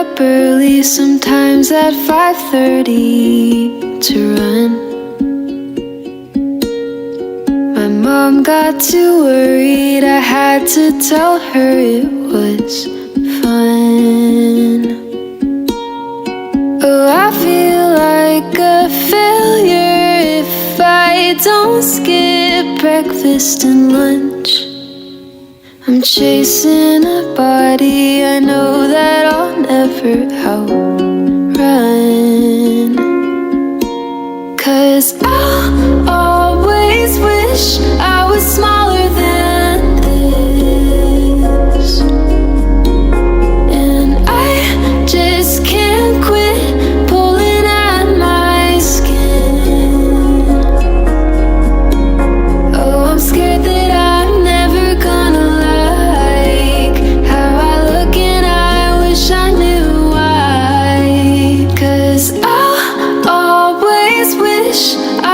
up early, sometimes at 5:30 to run. My mom got too worried, I had to tell her it was fun. Oh, I feel like a failure if I don't skip breakfast and lunch. I'm chasing a body I know that I'll never outrun. 'Cause I'll always wish I was smaller than this, and I just can't quit pulling at my skin. Oh, I'm scared that I'm never gonna like how I look, and I wish I knew why. 'Cause I'll always wish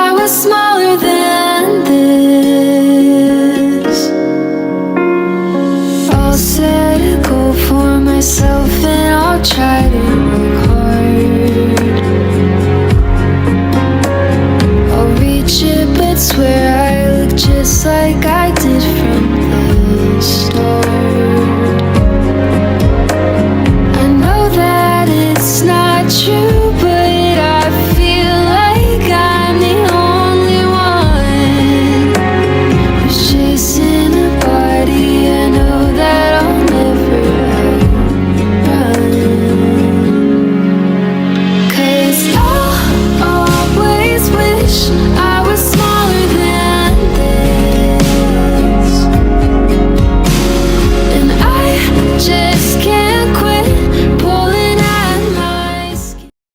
I was smaller than